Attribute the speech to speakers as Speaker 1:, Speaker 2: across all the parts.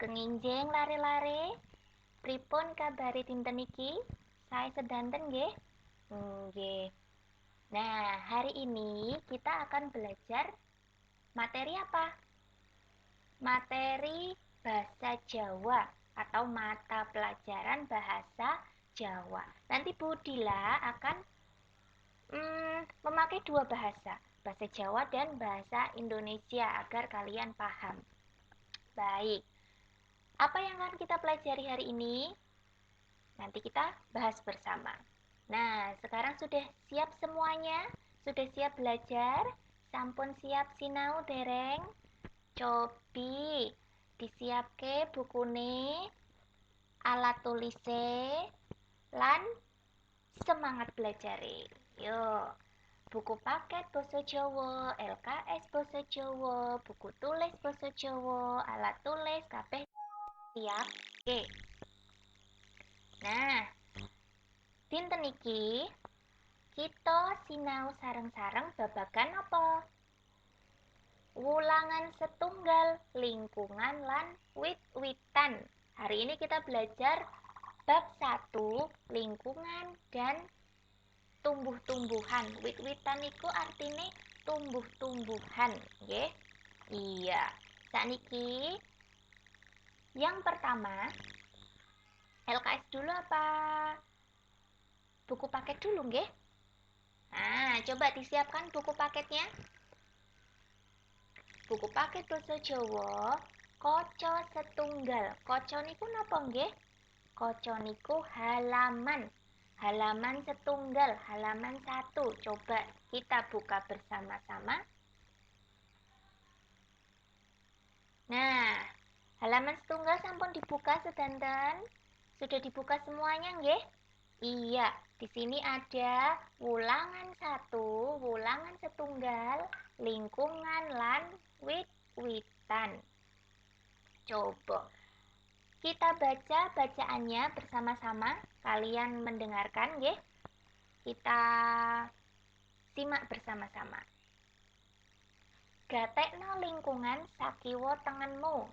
Speaker 1: Kenginjing lare-lare, pripun kabare dinten iki? Sae sedanten nggih? Nggih. Nah, hari ini kita akan belajar materi apa? Materi bahasa Jawa atau mata pelajaran bahasa Jawa. Nanti Bu Dila akan memakai dua bahasa Jawa dan bahasa Indonesia agar kalian paham. Baik, apa yang akan kita pelajari hari ini? Nanti kita bahas bersama. Nah, sekarang sudah siap semuanya? Sudah siap belajar? Sampun siap sinau dereng? Cobi disiapke bukune, alat tulise, lan semangat belajare. Yo, buku paket basa Jawa, LKS basa Jawa, buku tulis basa Jawa, alat tulis kabeh siap. Oke. Nah, dinten iki kita sinau sareng-sareng babagan apa? Wulangan setunggal, lingkungan lan wit-witan. Hari ini kita belajar bab 1, lingkungan dan tumbuh-tumbuhan. Wit-witan iku artine tumbuh-tumbuhan, nggih? Iya. Sakniki yang pertama, LKS dulu apa buku paket dulu, nggih? Nah, coba disiapkan buku paketnya. Buku paket basa Jawa, kaca setunggal. Kaca niku napa nggih? Kaca niku halaman. Halaman setunggal, halaman 1. Coba kita buka bersama-sama. Nah, halaman setunggal sampun dibuka sedanten? Sudah dibuka semuanya nggih? Iya, di sini ada wulangan 1, wulangan setunggal, lingkungan lan wit-witan. Coba kita baca bacaannya bersama-sama. Kalian mendengarkan nggih? Kita simak bersama-sama. Gatekno lingkungan sakiwa tengenmu.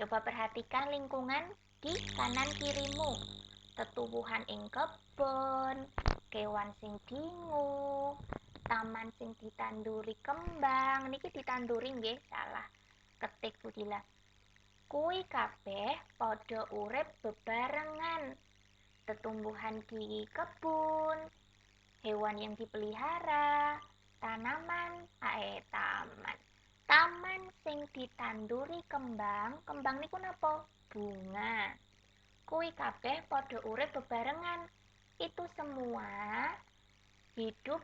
Speaker 1: Coba perhatikan lingkungan di kanan kirimu. Tetuwuhan ing kebon, kewan sing dingu, taman sing ditanduri kembang. Niki ditanduri nggih, salah ketik Bu Dila. Kuwi kabeh padha urip bebarengan. Tetumbuhan di kebun, hewan yang dipelihara, taman. Taman sing ditanduri kembang, kembang niku napa? Bunga. Kuwi kabeh padha urip bebarengan. Itu semua hidup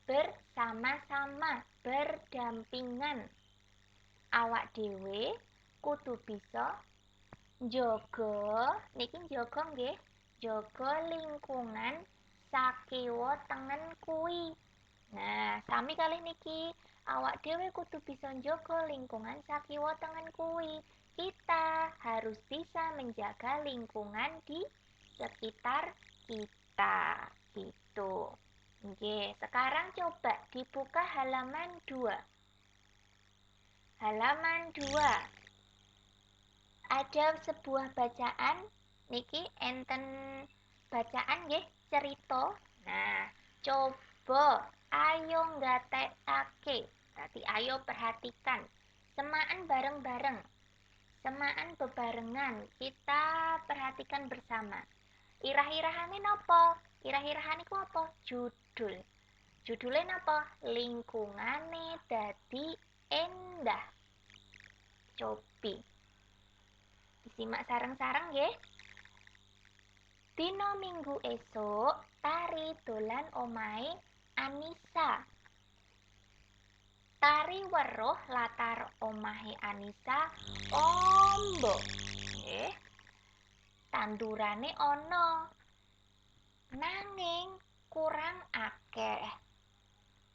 Speaker 1: bersama-sama, berdampingan. Awak dhewe kudu bisa njaga, niki njaga nggih, njaga lingkungan sakiwa tengen kuwi. Nah, sami kalih niki, awak dhewe kudu bisa njaga lingkungan sakiwa tengen kuwi. Kita harus bisa menjaga lingkungan di sekitar kita. Gitu. Oke, sekarang coba dibuka halaman 2. Halaman 2. Ada sebuah bacaan niki enten bacaan nggih, cerita. Nah, coba ayo nggatekake. Berarti ayo perhatikan. Semaan bareng-bareng. Semaan bebarengan, kita perhatikan bersama. Irah-irahane napa? Irah-irahan iku apa? Judul. Judulnya napa? Lingkungane dadi endah. Cobi. Disimak sareng-sareng nggih. Dina Minggu esuk, Tari dolan omahe Anissa. Tari weruh latar omahe Anissa ombo. Tandurane ana. Nanging kurang akeh.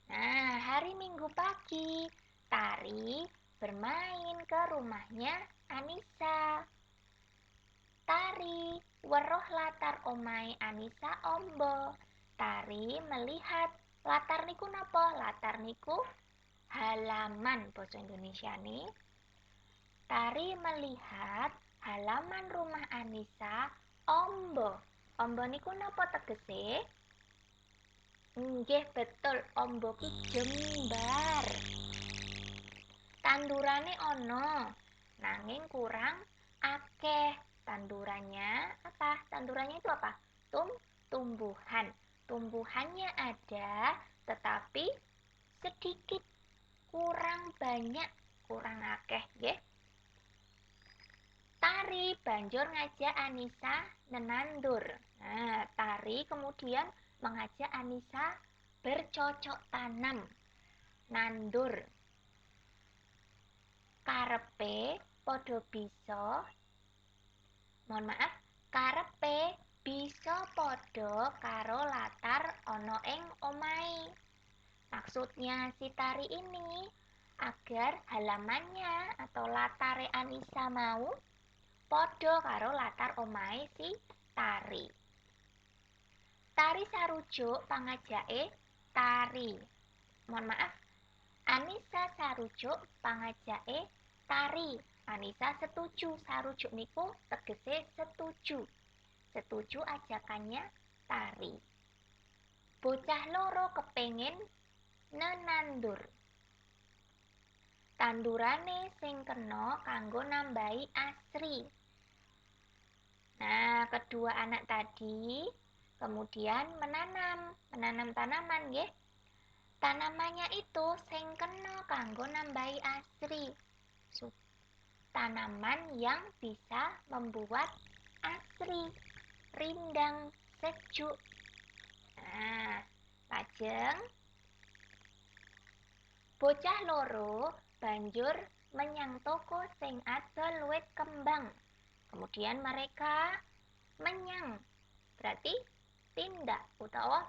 Speaker 1: Nah, hari Minggu pagi, Tari bermain ke rumahnya Anissa. Tari weruh latar omahe Anissa ombo. Tari melihat latar niku napa? Latar niku halaman basa Indonesia nih. Tari melihat halaman rumah Anissa ombo. Ombo niku napa tegese? Nggih betul, ombo ki jembar. Tandurane ono, nanging kurang akeh. Tandurannya itu apa? Tumbuhan. Tumbuhannya ada, tetapi sedikit, kurang banyak, kurang akeh, nggih. Tari banjur ngajak Anissa menandur. Nah, Tari kemudian mengajak Anissa bercocok tanam, nandur. Karepe padha bisa, karepe bisa padha karo latar ana ing omahe. Maksudnya si Tari ini agar halamannya atau latare Anissa mau padha karo latar omahe si Tari. Tari sarujuk pangajake Tari. Anissa sarujuk pangajake Tari. Anissa setuju, sarujuk niku tegese setuju. Setuju ajakannya Tari. Bocah loro kepengin nenandur. Tandurane sing kena kanggo nambahi asri. Nah, kedua anak tadi kemudian menanam tanaman nggih. Tanamannya itu sing kena kanggo nambahi asri. Tanaman yang bisa membuat asri, rindang, sejuk. Nah, lajeng bocah loro banjur menyang toko sing adol wit kembang. Kemudian mereka menyang, berarti tindak utawa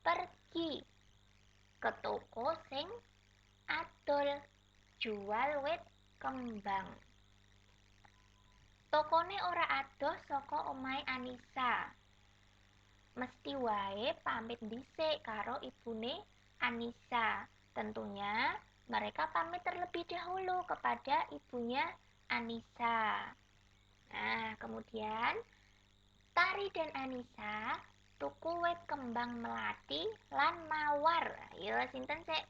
Speaker 1: pergi ke toko sing adol jual wit kembang. Tokone ora adoh saka omahe Anissa. Mesti wae pamit dhisik karo ibune Anissa. Tentunya mereka pamit terlebih dahulu kepada ibunya Anissa. Nah, kemudian Tari dan Anissa tuku wit kembang melati lan mawar. Ayo sinten sik?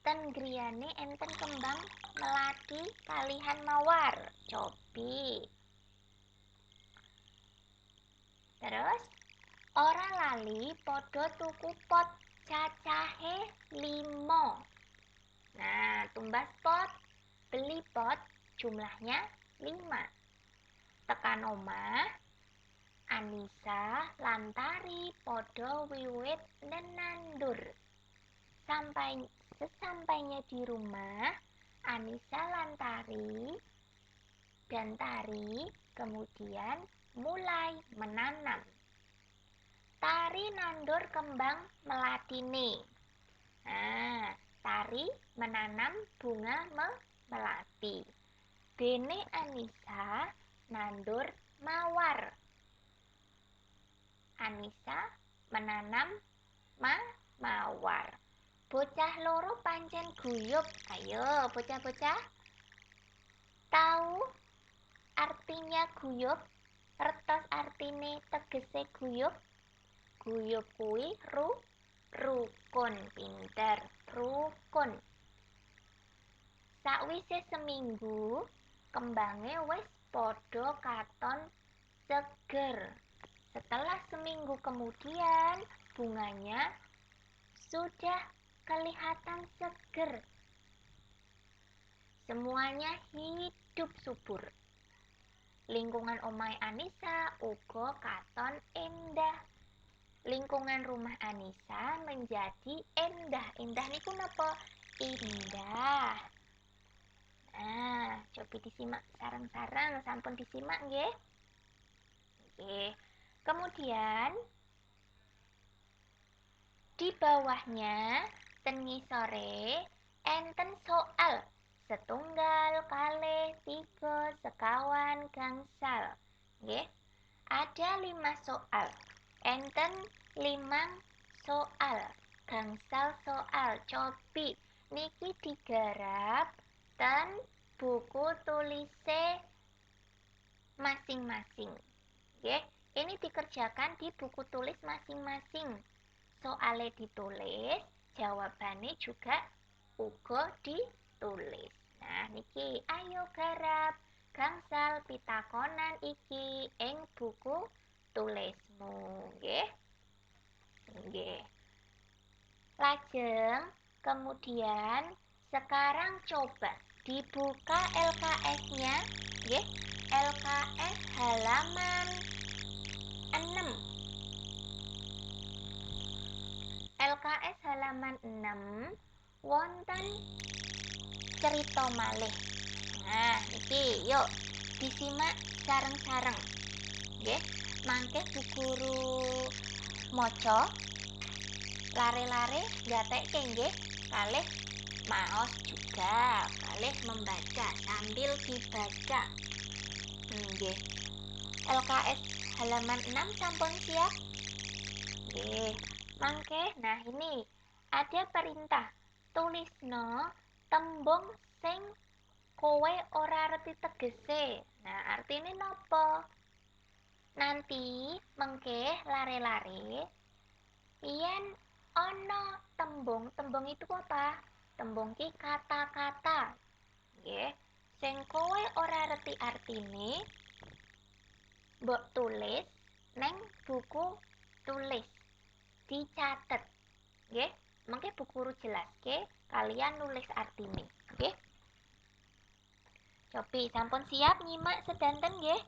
Speaker 1: Ten griyane enten kembang melati kalihan mawar. Cobi. Terus ora lali padha tuku pot cacahe 5. Nah, tumbas pot, beli pot jumlahnya 5. Tekan omah, Anissa lan Tari padha wiwit nenandur. Sesampainya di rumah, Anissa lan Tari kemudian mulai menanam. Tari nandur kembang melatine. Nah, Tari menanam bunga melati. Dene Anissa nandur mawar. Anissa menanam mawar. Bocah loro pancen guyub. Ayo, bocah-bocah. Tahu artinya guyub? Ertos artine tegese guyub? Guyub kuwi rukun, pinter, rukun. Sakwise seminggu, kembange wis padha katon seger. Setelah seminggu kemudian, bunganya sudah kelihatan seger. Semuanya hidup subur. Lingkungan omahe Anissa uga katon endah. Lingkungan rumah Anissa menjadi endah. Endah niku napa? Indah. Nah, coba disimak sareng-sareng, sampun disimak nggih? Oke. Kemudian di bawahnya ten ngisore enten soal. Setunggal, kalih, 3, sekawan, gangsal. Nggih. Ada 5 soal. Enten 5 soal. Gangsal soal. Cobi niki digarap ten buku tulise masing-masing. Nggih, ini dikerjakan di buku tulis masing-masing. Soalnya ditulis, jawabannya juga uga ditulis. Nah, niki ayo garap gangsal pitakonan iki ing buku tulismu, nggih. Nggih. Lajeng kemudian sekarang coba dibuka LKS-nya, nggih. LKS halaman 6. LKS halaman 6 wonten cerita malih. Nah, iki yuk disimak sareng-sareng. Nggih, mangke Bu Guru maca lare-lare gatekke nggih, kalih maos juga, kalih membaca sambil dibaca. Nggih. LKS halaman 6 sampun siap? Nggih. Mangke, nah ini ada perintah tulisno tembung sing kowe ora reti tegese. Nah, artine napa? Nanti mengke lare-lare yen ana tembung itu apa? Tembung ki kata-kata. Nggih. Sing kowe ora reti artine mbok tulis neng buku tulis. Dicatet. Nggih. Mengke Bu Guru jelaske kalian nulis artine. Nggih. Cobi sampun siap nyimak sedanten nggih?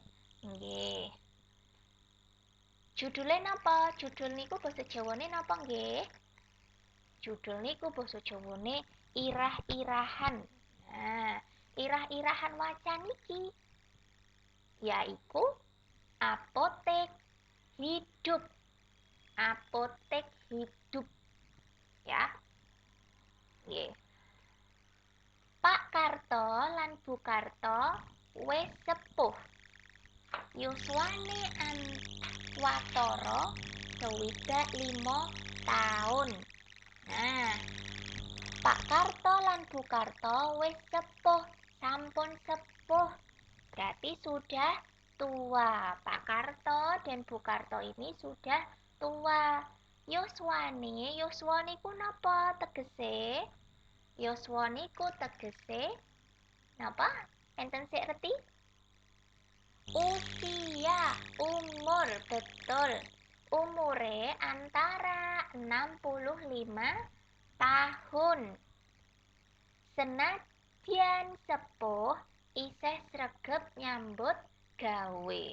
Speaker 1: Nggih. Judule napa? Judul niku basa Jawane napa nggih? Judul niku basa Jawane irah-irahan. Nah, irah-irahan wacan iki yaiku apotek hidup. Apotek hidup. Ya. Nggih. Pak Karto lan Bu Karto wis sepuh. Yuswane watara 65 taun. Nah, Pak Karto lan Bu Karto wis sepuh, sampun sepuh. Berarti sudah tua. Pak Karto dan Bu Karto ini sudah tua. Yuswa niku napa tegese? Yuswa niku tegese napa? Enten sik reti? Usia, umur, betul. Umure antara 65 tahun. Senadyan sepuh, isih sregep nyambut gawe.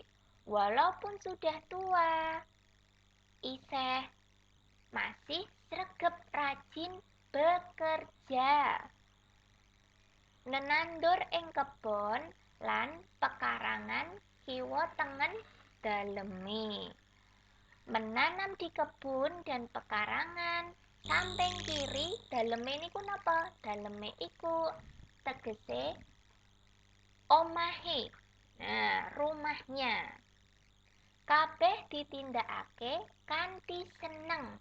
Speaker 1: Walaupun sudah tua, isih masih sregep rajin bekerja. Nenandur ing kebon lan pekarangan kiwa tengen daleme. Menanam di kebun dan pekarangan samping kiri daleme niku napa? Daleme iku tegese omahe. Nah, rumahnya. Kabeh ditindakake kanthi seneng.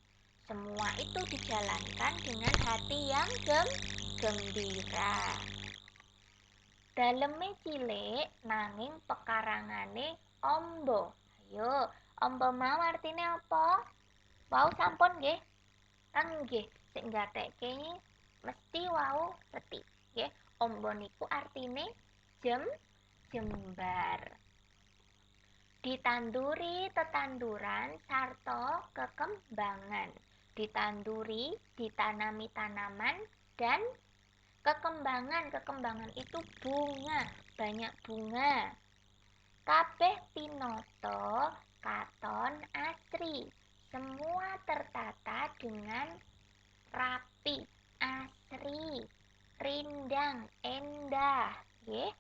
Speaker 1: Semua itu dijalankan dengan hati yang gembira. Daleme cilik nanging pekarangane amba. Ayo, amba mau artine apa? Wau sampun nggih. Kang nggih, sing gatekke mesti wau reti, nggih. Amba niku artine jembar. Ditanduri tetanduran sarta kekembangan. Ditanduri, ditanami tanaman dan kekembangan itu bunga, banyak bunga. Kabeh pinoto katon asri, semua tertata dengan rapi, asri, rindang, endah, nggih.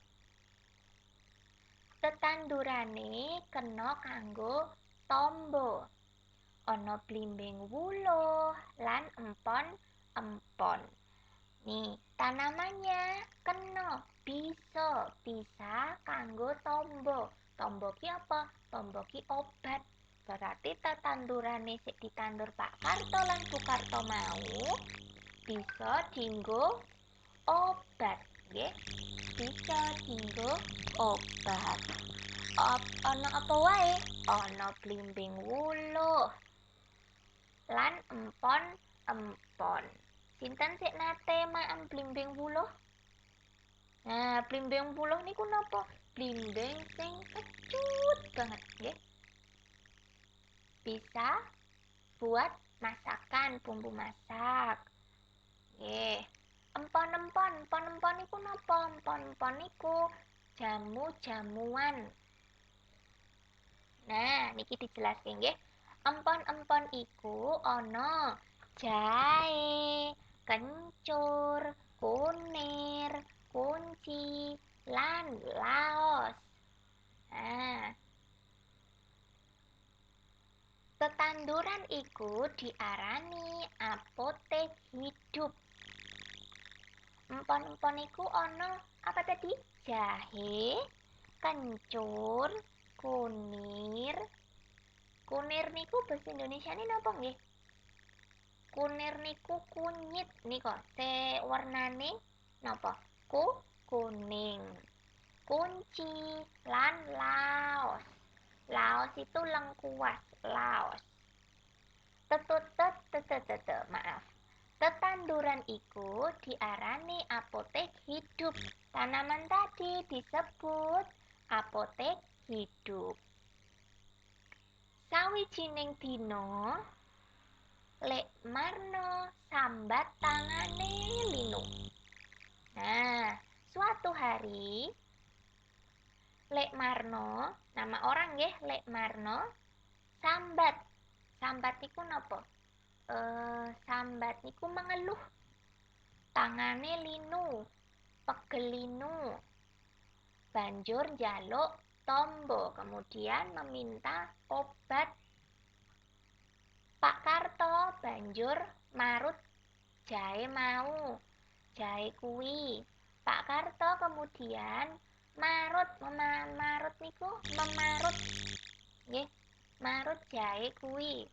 Speaker 1: Tetandurane kena kanggo tombo. Ana blimbing wuluh lan empon-empon. Nih, tanamannya kena bisa kanggo tombo. Tombo ki apa? Tombo ki obat. Berarti tetandurane sik ditandur Pak Karto lan Bu Karto mau bisa dienggo obat, nggih. Bisa dienggo obat. Ana apa wae? Ana blimbing wuluh lan empon-empon. Sinten sik nate maem blimbing wuluh? Nah, blimbing wuluh niku napa? Blimbing sing kecut banget, nggih. Bisa buat masakan, bumbu masak. Nggih. Empon-empon niku napa? Empon-empon niku jamu-jamuan. Nah, niki dijelaske nggih. Empon-empon iku ana jahe, kencur, kunir, kunci, lan laos. Nah, tetanduran iku diarani apotek hidup. Empon-empon iku ana apa tadi? Jahe, kencur, kunir. Kunir niku basa Indonesiane napa nggih? Kunir niku kunyit nika. Warnane napa? Kuning. Kunci lan laos. Laos itu lengkuas, laos. Maaf. Tetanduran iku diarani apotek hidup. Tanaman tadi disebut apotek hidup. Sawijining dina Lek Marno sambat tangane Linu. Nah, suatu hari Lek Marno, nama orang nggih Lek Marno, sambat. Sambat niku napa? Sambat niku mengeluh. Tangane Linu, pegel Linu. Banjur njaluk tombo, kemudian meminta obat. Pak Karto banjur marut jahe mau. Jahe kuwi. Pak Karto kemudian marut niku memarut. Nggih, marut jahe kuwi.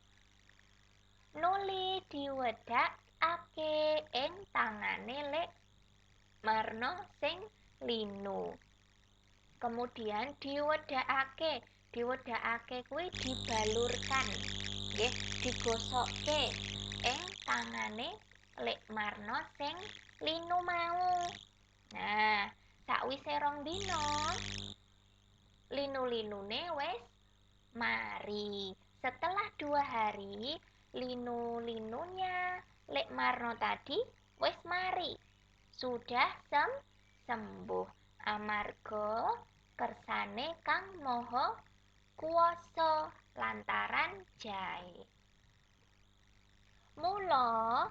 Speaker 1: Nuli diwedakake ing tangane Lek Marno sing linu. Kemudian diwedakake kuwi dibalurkan. Nggih, digosokke ing tangane Lek Marno sing linu mau. Nah, sakwise 2 dina linu-linune wis mari. Setelah 2 hari, linu-linunya Lek Marno tadi wis mari. Sudah sembuh amarga kersane Kang Maha Kuwasa lantaran jahe. Mula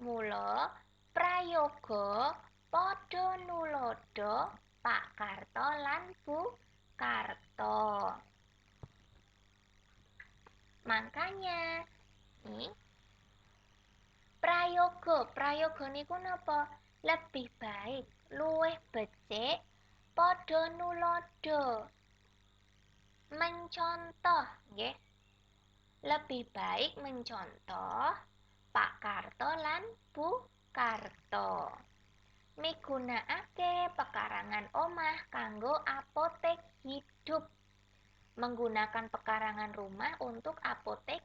Speaker 1: mula prayoga padha nulodo Pak Karto lan Bu Karto. Makanya prayoga niku napa? Lebih baik, luwih becik padha nulodo. Mencontoh, nggih. Lebih baik mencontoh Pak Karto lan Bu Karto. Migunakake pekarangan omah kanggo apotek hidup. Menggunakan pekarangan rumah untuk apotek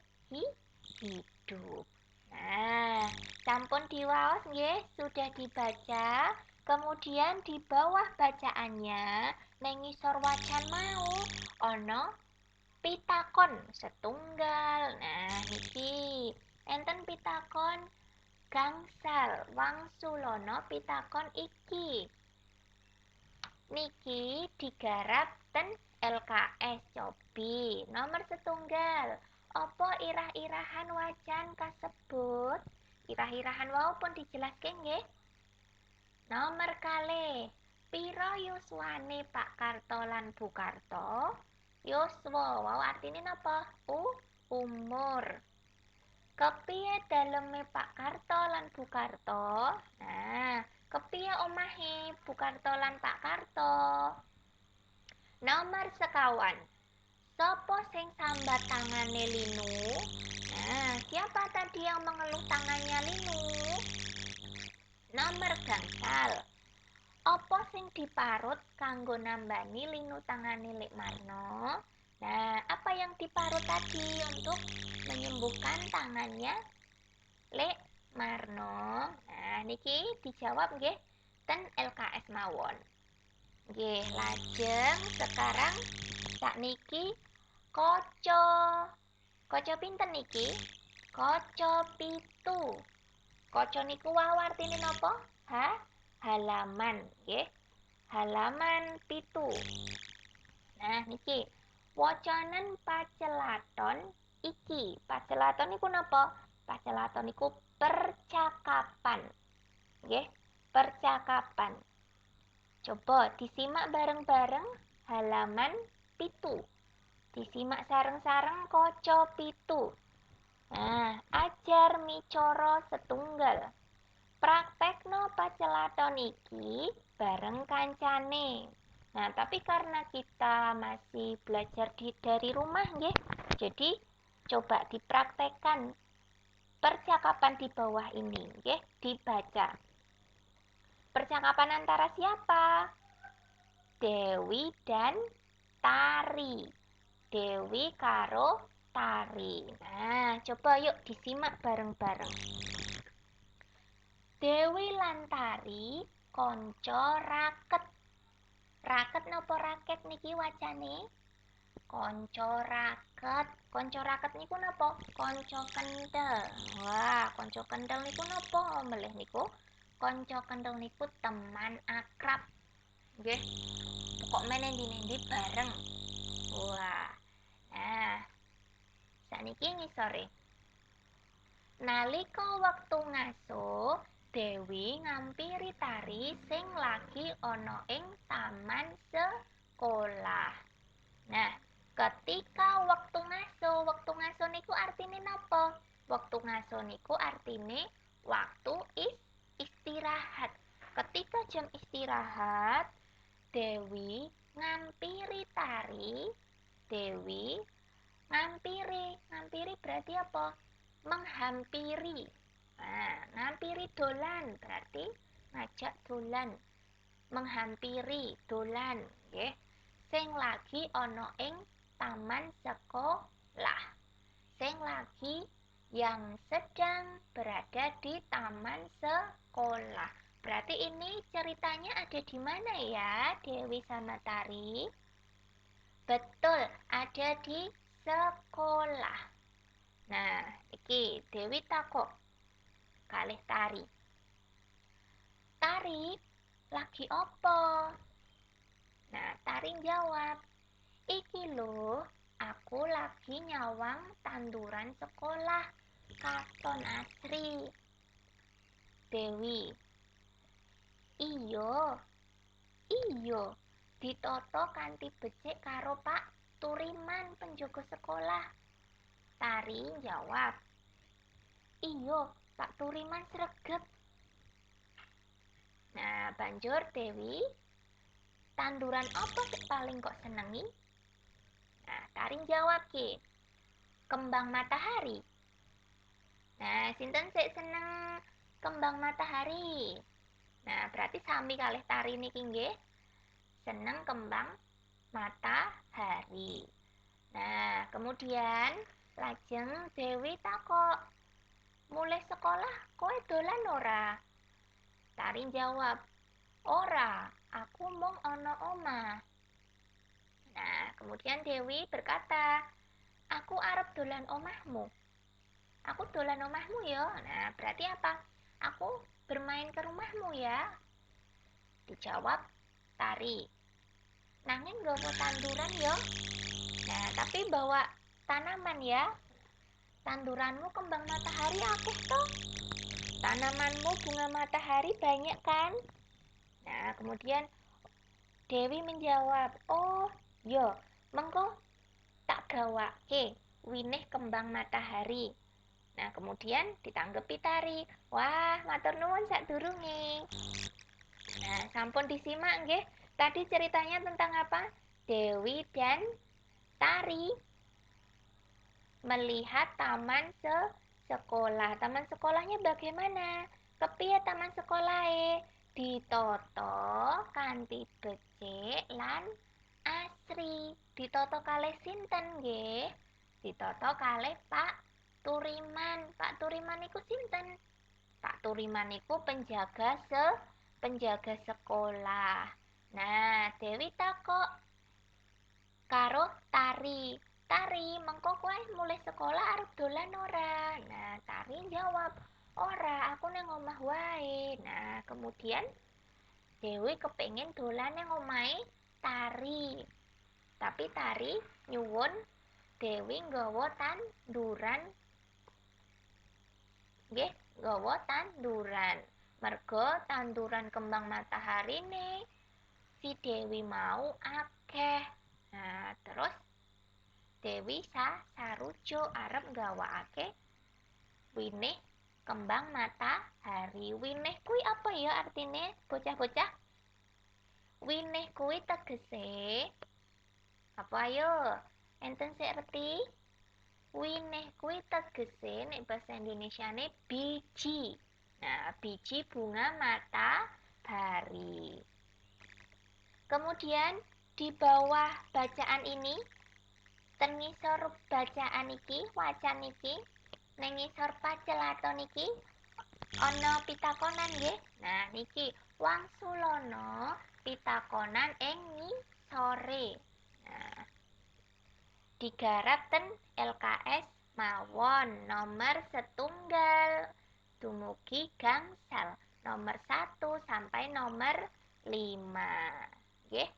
Speaker 1: hidup. Nah, sampun diwaos nggih, sudah dibaca. Kemudian di bawah bacaannya neng ngisor wacan mau ana pitakon setunggal. Nah, niki enten pitakon gangsal wangsulana pitakon iki. Niki digarap ten LKS Cobi nomor setunggal. Apa irah-irahan wacan kasebut? Irah-irahan wau pun dijelaske nggih. Nomor kalih, pira yuswane Pak Karto lan Bu Karto? Yuswa wau artine napa? Umur. Kepiye daleme Pak Karto lan Bu Karto? Nah, kepiye omahe Bu Karto lan Pak Karto? Nomor sekawan. Sopo sing sambat tangane Linu? Nah, siapa tadi yang mengeluh tangannya Linu? Nomor gangsal. Apa sing diparut kanggo nambani linu tangane Lek Marno? Nah, apa yang diparut tadi untuk menyembuhkan tangannya Lek Marno? Nah, niki dijawab nggih ten LKS mawon. Nggih, lajeng sekarang sakniki kaca. Kaca pinten niki? Kaca pitu. Kaca niku wau artine napa? Halaman, nggih. Halaman pitu. Nah, niki wacanen pacelaton iki. Pacelaton niku napa? Pacelaton niku percakapan. Nggih, percakapan. Coba disimak bareng-bareng halaman pitu. Disimak sareng-sareng kaca pitu. Nah, ajar micara setunggal. Praktekno pacelaton iki bareng kancane. Nah, tapi karena kita masih belajar dari rumah nggih, jadi coba dipraktekkan percakapan di bawah ini nggih, dibaca. Percakapan antara siapa? Dewi dan Tari. Dewi karo Tari. Nah, coba yuk disimak bareng-bareng. Dewi lan Tari konco raket. Raket napa raket niki wacane? Konco raket. Konco raket niku napa? Konco kendel. Wah, konco kendel niku napa melih niku? Konco kendel niku teman akrab. Nggih. Pokok menendi-nendi bareng. Wah. Nah, saniki ngisore. Nalika wektu ngaso, Dewi ngampiri Tari sing lagi ana ing taman sekolah. Nah, ketika wektu ngaso niku artine napa? Wektu ngaso niku artine waktu istirahat. Ketika jam istirahat, Dewi ngampiri Tari. Dewi ngampiri berarti apa? Menghampiri. Nah, ngampiri dolan berarti ngajak dolan. Menghampiri dolan, nggih. Sing lagi ana ing taman sekolah. Sing lagi yang sedang berada di taman sekolah. Berarti ini ceritanya ada di mana ya, Dewi sama Tari? Betul, ada di sekolah. Nah, iki Dewi takok kalih Tari. Tari, lagi opo? Nah, Tari jawab, iki lho, aku lagi nyawang tanduran sekolah. Katon asri. Dewi, iyo, iyo, ditoto kanthi becik karo Pak Turiman penjaga sekolah. Tari jawab, iyo, Pak Turiman sregep. Nah, banjur Dewi, tanduran apa sing paling kok senengi? Nah, Tari jawab ki, kembang matahari. Nah, sinten sik seneng kembang matahari? Nah, berarti sami kalih Tari niki nggih seneng kembang matahari. Nah, kemudian lajeng Dewi takok, mulai sekolah kowe dolan ora? Tari jawab, ora, aku mung ana omah. Nah, kemudian Dewi berkata, aku arep dolan omahmu. Aku dolan omahmu ya. Nah, berarti apa? Aku bermain ke rumahmu ya. Dijawab Tari. Nanging nggawa tanduran ya. Nah, tapi bawa tanaman ya. Tanduranmu kembang matahari akeh toh. Tanamanmu bunga matahari banyak kan? Nah, kemudian Dewi menjawab, oh, yo, mengko tak gawake winih kembang matahari. Nah, kemudian ditanggepi Tari. Wah, matur nuwun sadurunge. Nah, sampun disimak nggih. Tadi ceritanya tentang apa? Dewi dan Tari melihat taman sekolah. Taman sekolahnya bagaimana? Kepiye taman sekolah? Ditata kanthi becik lan asri. Ditata kalih sinten nggih? Ditata kalih Pak Turiman. Pak Turiman niku sinten? Pak Turiman niku penjaga sekolah. Nah, Dewi takok karo Tari. Tari, mengko kowe mulai sekolah arep dolan ora? Nah, Tari jawab, ora, aku nang omah wae. Nah, kemudian Dewi kepengin dolan nang omahe Tari. Tapi Tari nyuwun Dewi nggawa tanduran. Nggih, nggawa tanduran. Mergo tanduran kembang matahari nih si Dewi mau akeh. Nah, terus Dewi sarujuk arep gawakake winih kembang matahari. Winih kuwi apa ya artine, bocah-bocah? Winih kuwi tegese apa ayo? Enten sik ngerti? Winih kuwi tegese nek basa Indonesiane biji. Nah, biji bunga matahari. Kemudian di bawah bacaan ini, ten ngisor bacaan iki, wacan iki, nang ngisor pacelaton iki ana pitakonan nggih. Nah, niki wangsulana pitakonan ing ngisore. Nah, digarap ten LKS mawon nomor setunggal dumugi gangsal nomor 1 sampai nomor 5. Nggih.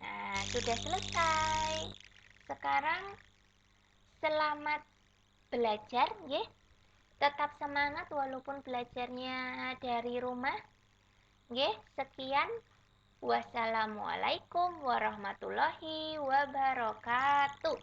Speaker 1: Nah, sudah selesai. Sekarang selamat belajar, nggih. Tetap semangat walaupun belajarnya dari rumah. Nggih, sekian. Wassalamualaikum warahmatullahi wabarakatuh.